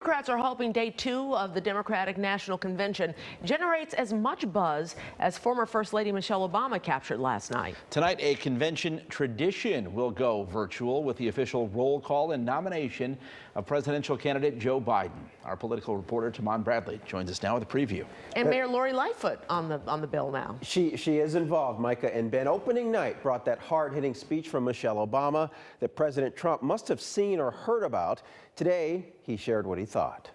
Democrats are hoping day 2 of the Democratic National Convention generates as much buzz as former First Lady Michelle Obama captured last night. Tonight, a convention tradition will go virtual with the official roll call and nomination of presidential candidate Joe Biden. Our political reporter, Tamon Bradley, joins us now with a preview. And Mayor Lori Lightfoot on the bill now. She is involved, Micah, and Ben. Opening night brought that hard-hitting speech from Michelle Obama that President Trump must have seen or heard about. Today, he shared what he thought.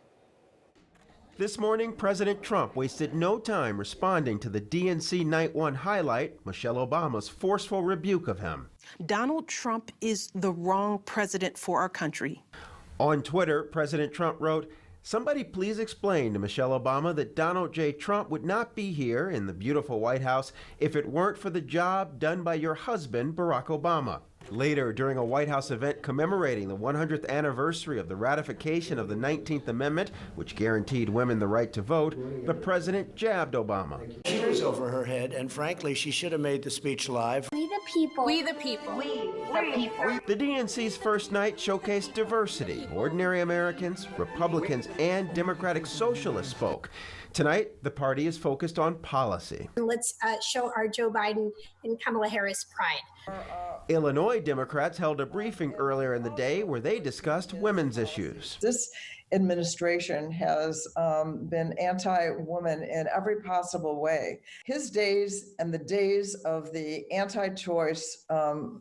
This morning, President Trump wasted no time responding to the DNC Night 1 highlight, Michelle Obama's forceful rebuke of him. Donald Trump is the wrong president for our country. On Twitter, President Trump wrote, "Somebody please explain to Michelle Obama that Donald J. Trump would not be here in the beautiful White House if it weren't for the job done by your husband, Barack Obama." Later, during a White House event commemorating the 100th anniversary of the ratification of the 19th Amendment, which guaranteed women the right to vote, the president jabbed Obama. She was over her head, and frankly, she should have made the speech live. We the people. We the people. We the people. The DNC's first night showcased diversity. Ordinary Americans, Republicans, and Democratic Socialists spoke. Tonight, the party is focused on policy. Let's show our Joe Biden and Kamala Harris pride. Illinois Democrats held a briefing earlier in the day where they discussed women's issues. This administration has been anti-woman in every possible way. His days and the days of the anti-choice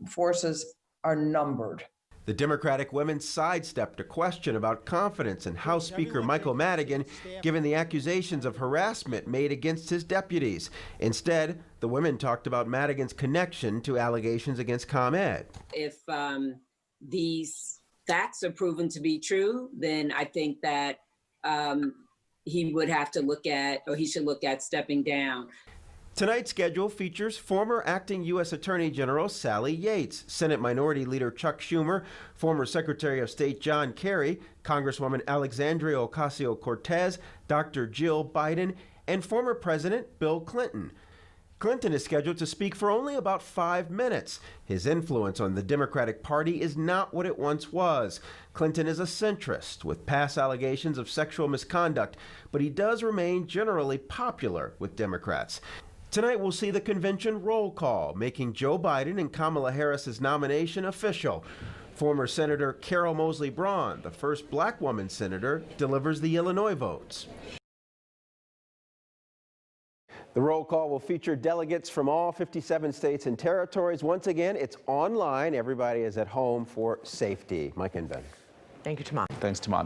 forces are numbered. The Democratic women sidestepped a question about confidence in House Speaker Michael Madigan, given the accusations of harassment made against his deputies. Instead, the women talked about Madigan's connection to allegations against ComEd. If these facts are proven to be true, then I think that he would have to look at, or he should look at stepping down. Tonight's schedule features former acting U.S. Attorney General Sally Yates, Senate Minority Leader Chuck Schumer, former Secretary of State John Kerry, Congresswoman Alexandria Ocasio-Cortez, Dr. Jill Biden, and former President Bill Clinton. Clinton is scheduled to speak for only about 5 minutes. His influence on the Democratic Party is not what it once was. Clinton is a centrist with past allegations of sexual misconduct, but he does remain generally popular with Democrats. Tonight, we'll see the convention roll call, making Joe Biden and Kamala Harris's nomination official. Former Senator Carol Moseley Braun, the first black woman senator, delivers the Illinois votes. The roll call will feature delegates from all 57 states and territories. Once again, it's online. Everybody is at home for safety. Mike and Ben. Thank you, Tamon. Thanks, Tamon.